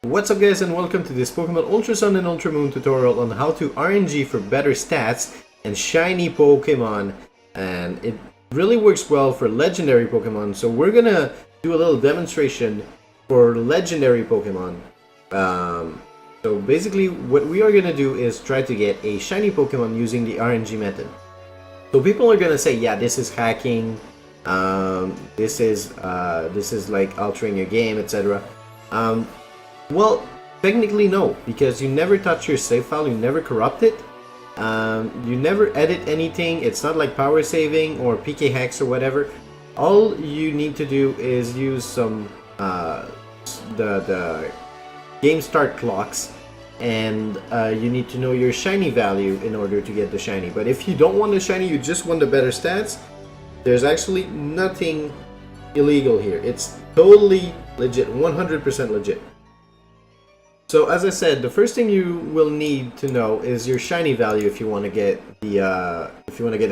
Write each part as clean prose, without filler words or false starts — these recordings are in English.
What's up guys, and welcome to this Pokemon Ultra Sun and Ultra Moon tutorial on how to RNG for better stats and shiny Pokemon. And it really works well for legendary Pokemon, so we're gonna do a little demonstration for legendary Pokemon. So basically what we are gonna do is try to get a shiny Pokemon using the RNG method. So people are gonna say, yeah, this is hacking, this is like altering your game, etc. Well, technically no, because you never touch your save file, you never corrupt it, you never edit anything. It's not like power saving or PK hacks or whatever. All you need to do is use some the game start clocks, and you need to know your shiny value in order to get the shiny. But if you don't want the shiny, you just want the better stats, there's actually nothing illegal here. It's totally legit, 100% legit. So as I said, the first thing you will need to know is your shiny value if you want to get the a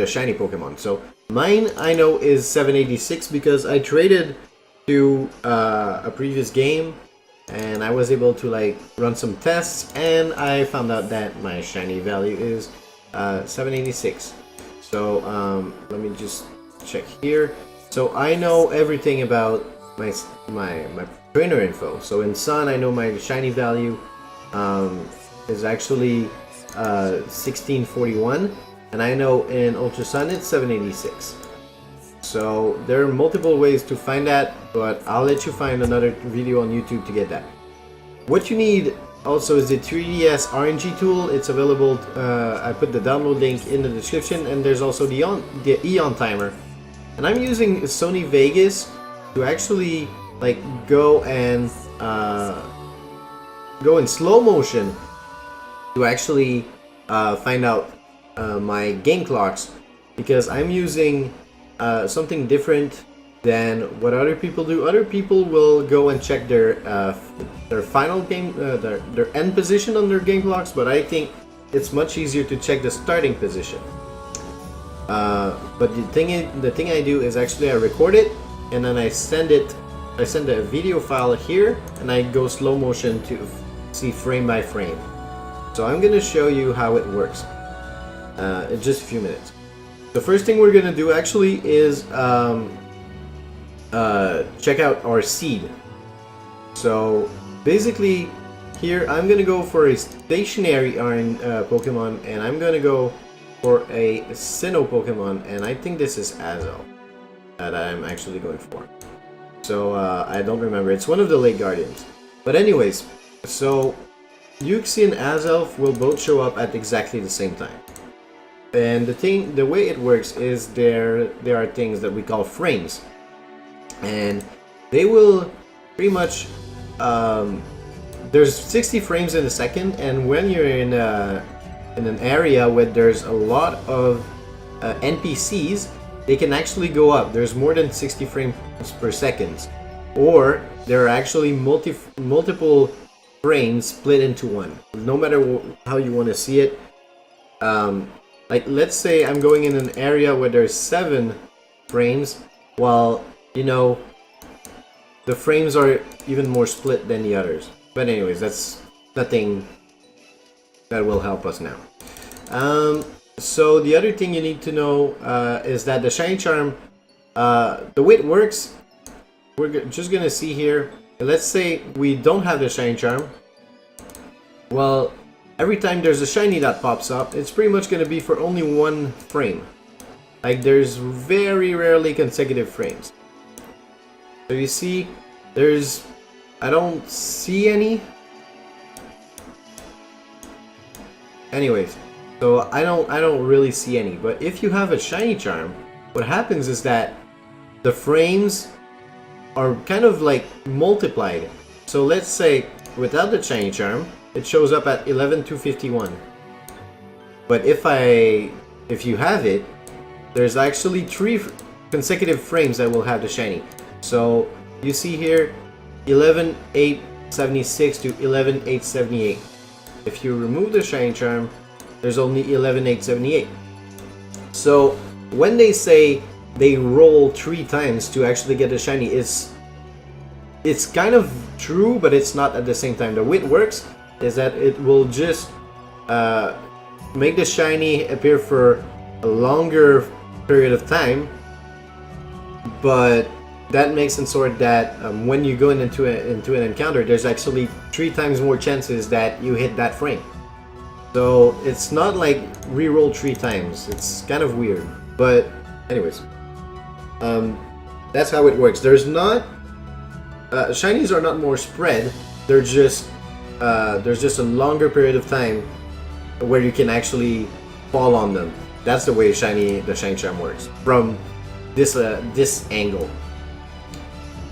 shiny Pokemon. So mine I know is 786 because I traded to a previous game and I was able to like run some tests and I found out that my shiny value is 786. So let me just check here. So I know everything about my trainer info. So in Sun, I know my shiny value is actually 1641, and I know in Ultra Sun it's 786. So there are multiple ways to find that, but I'll let you find another video on YouTube to get that. What you need also is the 3DS RNG tool. It's available. I put the download link in the description, and there's also the Eon timer. And I'm using Sony Vegas to actually like go and go in slow motion to actually find out my game clocks, because I'm using something different than what other people do. Other people will go and check their final game, their end position on their game clocks, but I think it's much easier to check the starting position. But the thing I do is actually I record it and then I send a video file here, and I go slow motion to see frame by frame. So I'm gonna show you how it works in just a few minutes. The first thing we're gonna do actually is check out our seed. So basically here I'm gonna go for a stationary Pokemon, and I'm gonna go for a Sinnoh Pokemon, and I think this is Azel that I'm actually going for. So I don't remember, it's one of the late guardians. But anyways, so Uxie and Azelf will both show up at exactly the same time. And the way it works is there are things that we call frames, and they will pretty much there's 60 frames in a second, and when you're in an area where there's a lot of NPCs, they can actually go up. There's more than 60 frames per second, or there are actually multiple frames split into one. No matter how you want to see it. Like let's say I'm going in an area where there's 7 frames, while you know the frames are even more split than the others. But anyways, that's nothing that will help us now. So the other thing you need to know is that the Shiny Charm, the way it works, we're just gonna see here. Let's say we don't have the Shiny Charm. Well, every time there's a shiny that pops up, it's pretty much gonna be for only 1 frame. Like there's very rarely consecutive frames. So you see, I don't see any. Anyways. So I don't really see any. But if you have a Shiny Charm, what happens is that the frames are kind of like multiplied. So let's say without the Shiny Charm, it shows up at 11,251. But if you have it, there's actually 3 consecutive frames that will have the shiny. So you see here 11,876 to 11,878. If you remove the Shiny Charm, there's only 11,878. So when they say they roll 3 times to actually get a shiny, it's kind of true, but it's not at the same time. The way it works is that it will just make the shiny appear for a longer period of time, but that makes it sort that when you go into an encounter, there's actually 3 times more chances that you hit that frame. So it's not like reroll 3 times. It's kind of weird, but anyways, that's how it works. There's not shinies are not more spread. They're just there's just a longer period of time where you can actually fall on them. That's the way the shiny charm works from this angle.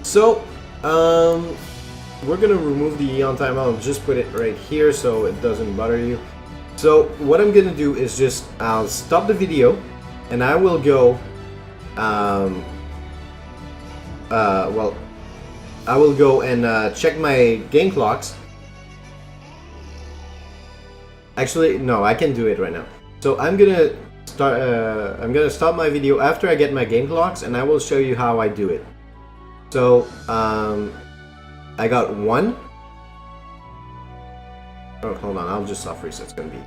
So we're gonna remove the Eon time. I'll just put it right here so it doesn't bother you. So what I'm gonna do is just I'll stop the video and I will go well, I will go and check my game clocks. Actually, no, I can do it right now. So I'm gonna stop my video after I get my game clocks, and I will show you how I do it. So I got 1. Oh, hold on, I'll just soft reset. It's gonna be.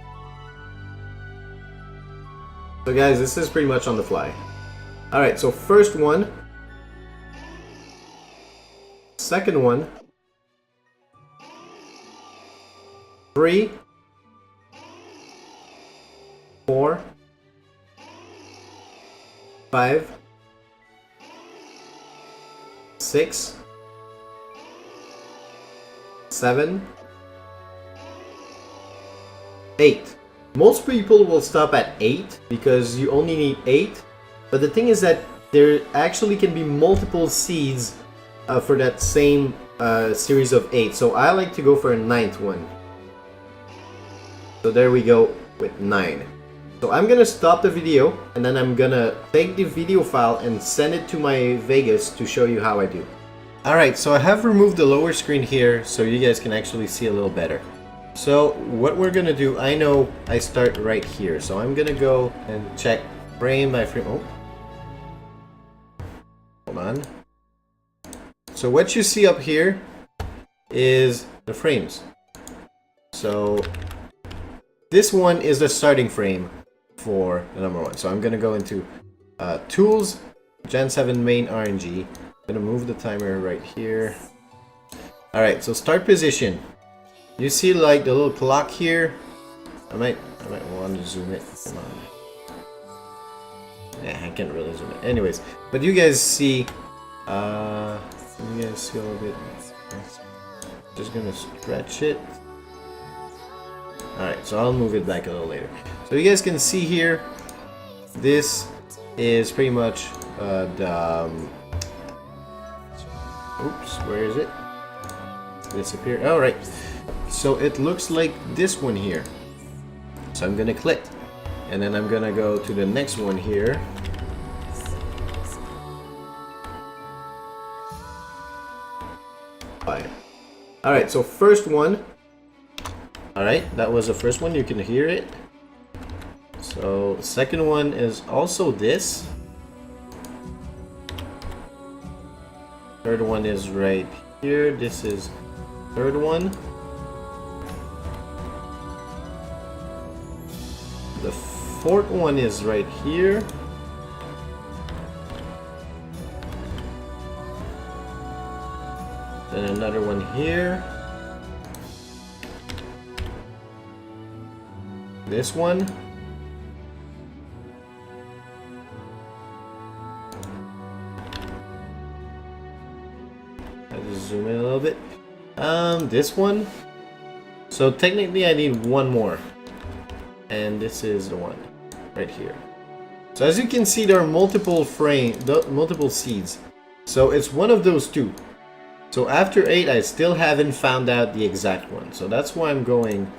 So guys, this is pretty much on the fly. All right, so first one. Second one, 3, 4, 5, 6, 7, 8. Most people will stop at 8 because you only need 8, but the thing is that there actually can be multiple seeds for that same series of 8. So I like to go for a 9th one. So there we go with 9. So I'm gonna stop the video and then I'm gonna take the video file and send it to my Vegas to show you how I do. Alright, so I have removed the lower screen here so you guys can actually see a little better. So what we're gonna do, I know I start right here, so I'm gonna go and check frame by frame. Oh, hold on. So what you see up here is the frames. So this one is the starting frame for the number 1. So I'm gonna go into Tools, Gen 7 Main RNG. I'm gonna move the timer right here. Alright, so start position. You see like the little clock here? I might want to zoom it. Come on. Yeah, I can't really zoom it. Anyways, but you guys see you guys see a little bit. Just gonna stretch it. Alright, so I'll move it back a little later. So you guys can see here, this is pretty much the oops, where is it? Disappear. Alright, so it looks like this one here. So I'm gonna click, and then I'm gonna go to the next one here. Alright, so first one. Alright, that was the first one, you can hear it. So second one is also this. Third one is right here. This is third one. The fourth one is right here. Then another one here. This one. I'll just zoom in a little bit. This one. So technically I need one more. And this is the one right here. So as you can see, there are multiple seeds. So it's one of those two. So after 8, I still haven't found out the exact one. So that's why I'm going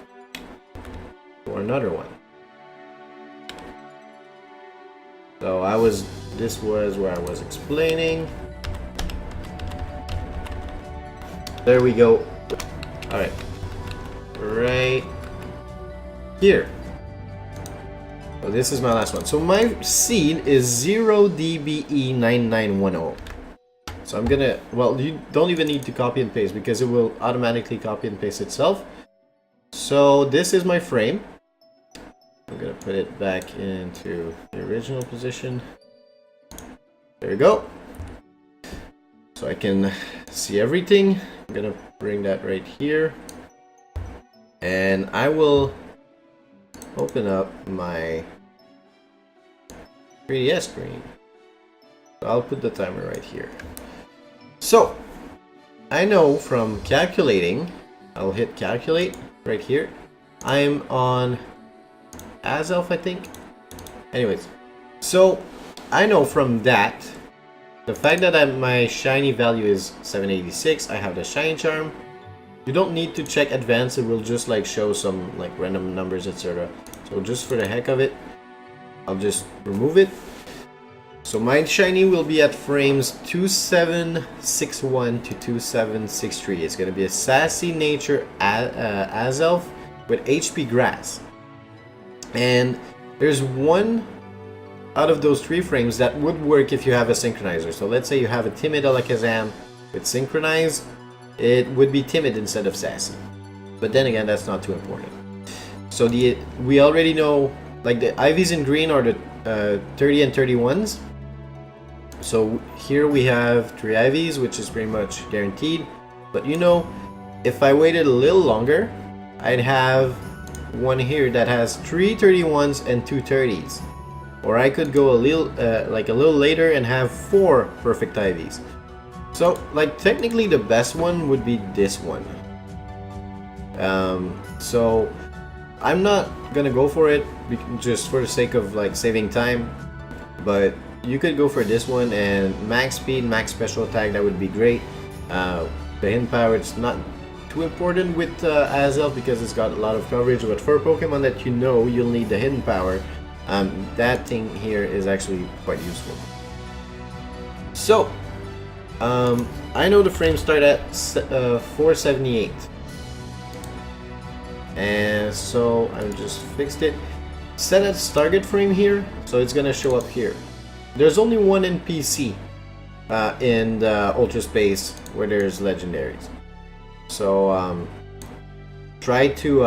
for another one. So this was where I was explaining. There we go. Alright. Right here. So this is my last one. So my seed is 0DBE9910. So I'm gonna, well, you don't even need to copy and paste because it will automatically copy and paste itself. So this is my frame. I'm gonna put it back into the original position. There you go. So I can see everything. I'm gonna bring that right here. And I will open up my 3DS screen. So I'll put the timer right here. So I know from calculating, I'll hit calculate right here. I'm on Azelf, I think. Anyways, so I know from that, the fact that my shiny value is 786, I have the shiny charm. You don't need to check advanced, it will just like show some like random numbers, etc. So just for the heck of it, I'll just remove it. So my shiny will be at frames 2761 to 2763. It's going to be a sassy nature Azelf with HP grass. And there's one out of those 3 frames that would work if you have a synchronizer. So let's say you have a timid Alakazam with synchronize, it would be timid instead of sassy. But then again, that's not too important. So we already know, like the IVs in green are the 30 and 31s. So here we have 3 IVs, which is pretty much guaranteed. But you know, if I waited a little longer, I'd have one here that has 3 31s and 2 30s. Or I could go a little later and have 4 perfect IVs. So like technically the best one would be this one. So I'm not gonna go for it just for the sake of like saving time, but you could go for this one, and max speed, max special attack, that would be great. The hidden power, it's not too important with Azelf because it's got a lot of coverage, but for a Pokemon that you know you'll need the hidden power, that thing here is actually quite useful. So I know the frames start at 478, and so I just fixed it. Set its target frame here, so it's gonna show up here. There's only one NPC in the Ultra Space where there's legendaries, so try to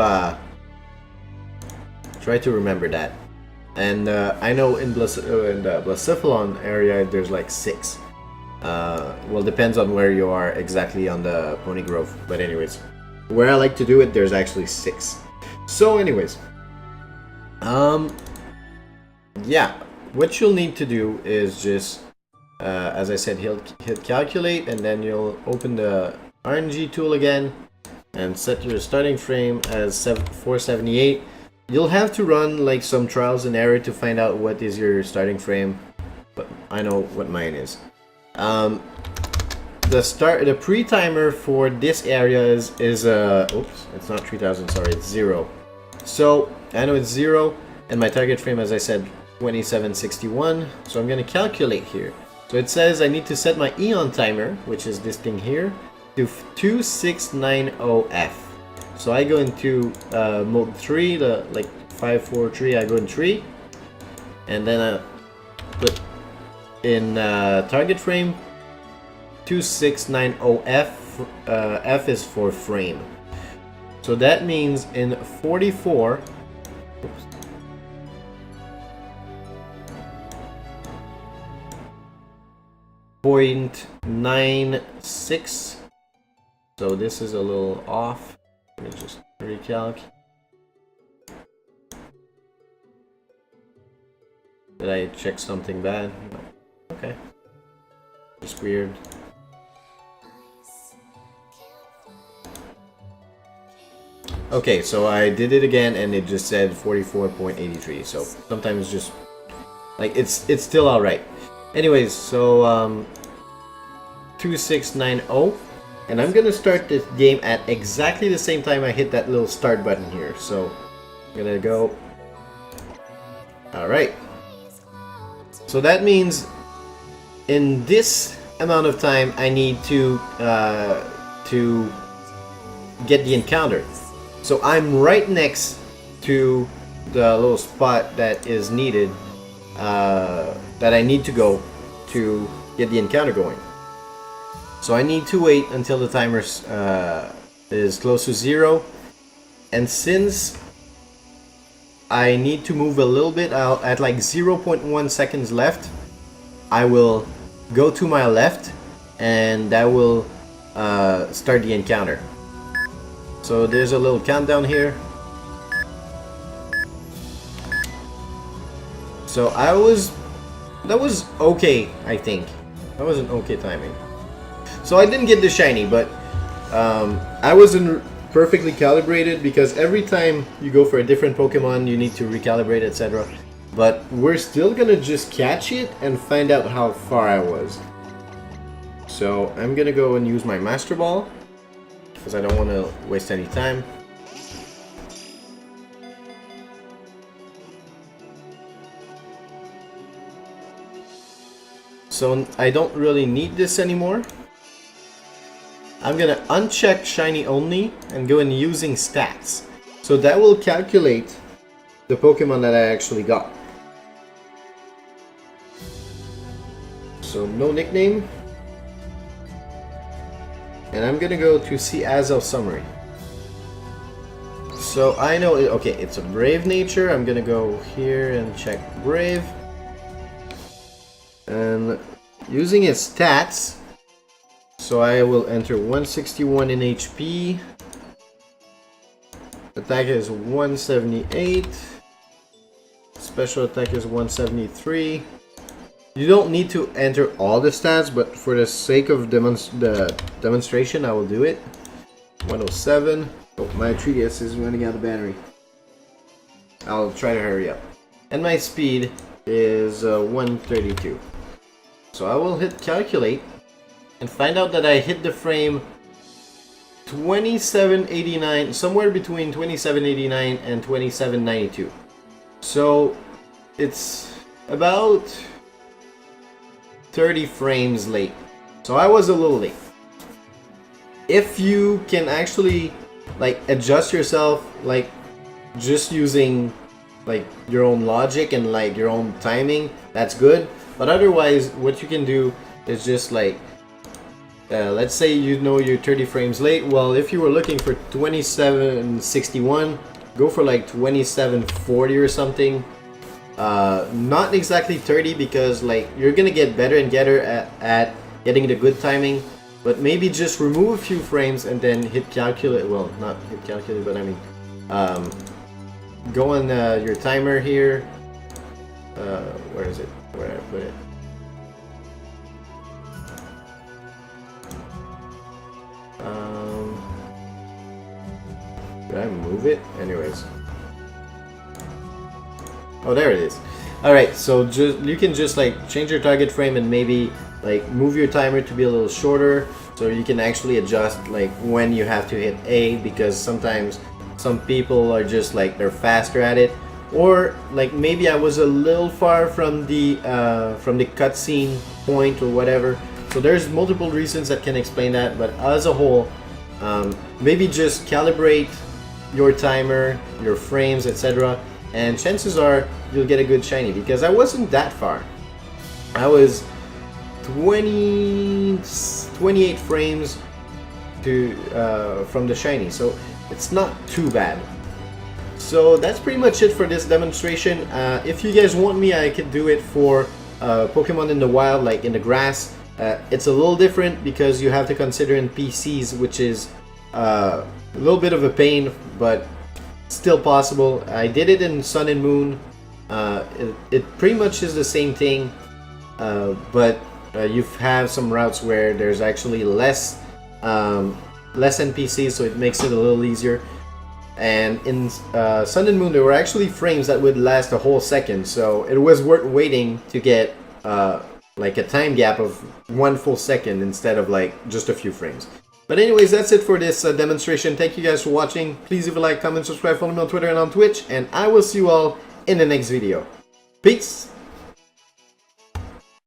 remember that. And I know in the Blacephalon area there's like 6. Well, depends on where you are exactly on the Pony Grove, but anyways, where I like to do it, there's actually 6. So anyways, yeah, what you'll need to do is just as I said, hit calculate, and then you'll open the RNG tool again and set your starting frame as 478. You'll have to run like some trials and error to find out what is your starting frame, but I know what mine is. The pre-timer for this area is oops, it's not 3000, sorry, it's 0. So I know it's 0, and my target frame, as I said, 2761. So I'm gonna calculate here. So it says I need to set my Eon timer, which is this thing here, to 2690F. So I go into mode 3, the like 5, 4, 3. I go in 3, and then I put in target frame 2690F. F is for frame. So that means in 44. Oops, 0.96. So this is a little off. Let me just recalc. Did I check something bad? No. Okay. Just weird. Okay, so I did it again and it just said 44.83. So sometimes it's just like it's still alright. Anyways, so 2690, and I'm gonna start this game at exactly the same time I hit that little start button here. So I'm gonna go. Alright. So that means in this amount of time I need to get the encounter. So I'm right next to the little spot that is needed, that I need to go to get the encounter going. So I need to wait until the timer is close to 0. And since I need to move a little bit, at like 0.1 seconds left, I will go to my left, and that will start the encounter. So there's a little countdown here. So that was okay, I think. That was an okay timing. So I didn't get the shiny, but I wasn't perfectly calibrated, because every time you go for a different Pokemon you need to recalibrate, etc. But we're still gonna just catch it and find out how far I was. So I'm gonna go and use my Master Ball, because I don't want to waste any time. So I don't really need this anymore. I'm gonna uncheck shiny only and go in using stats. So that will calculate the Pokemon that I actually got. So no nickname. And I'm gonna go to see as of summary. So I know, okay, it's a brave nature. I'm gonna go here and check brave. And using its stats, so I will enter 161 in HP. Attack is 178. Special attack is 173. You don't need to enter all the stats, but for the sake of the demonstration, I will do it. 107. Oh, my 3DS is running out of battery. I'll try to hurry up. And my speed is 132. So I will hit calculate and find out that I hit the frame 2789, somewhere between 2789 and 2792. So it's about 30 frames late. So I was a little late. If you can actually like adjust yourself, like just using like your own logic and like your own timing, that's good. But otherwise, what you can do is just like let's say you know you're 30 frames late. Well, if you were looking for 2761, go for like 2740 or something. Not exactly 30, because like you're gonna get better and better at getting the good timing, but maybe just remove a few frames and then hit calculate. Well, not hit calculate, but I mean go on your timer here. Where is it? Where did I put it? Did I move it? Anyways. Oh, there it is. Alright, so you can just like change your target frame and maybe like move your timer to be a little shorter, so you can actually adjust like when you have to hit A, because sometimes some people are just like they're faster at it, or like maybe I was a little far from the cutscene point or whatever. So there's multiple reasons that can explain that, but as a whole, maybe just calibrate your timer, your frames, etc. And chances are you'll get a good shiny, because I wasn't that far. I was 28 frames to from the shiny, so it's not too bad. So that's pretty much it for this demonstration. If you guys want me, I could do it for Pokemon in the wild, like in the grass. It's a little different because you have to consider in PCs, which is a little bit of a pain, but still possible. I did it in Sun and Moon. It pretty much is the same thing, but you have some routes where there's actually less NPCs, so it makes it a little easier. And in Sun and Moon, there were actually frames that would last a whole second, so it was worth waiting to get like a time gap of 1 full second instead of like just a few frames. But anyways, that's it for this demonstration. Thank you guys for watching. Please leave a like, comment, subscribe, follow me on Twitter and on Twitch, and I will see you all in the next video. Peace!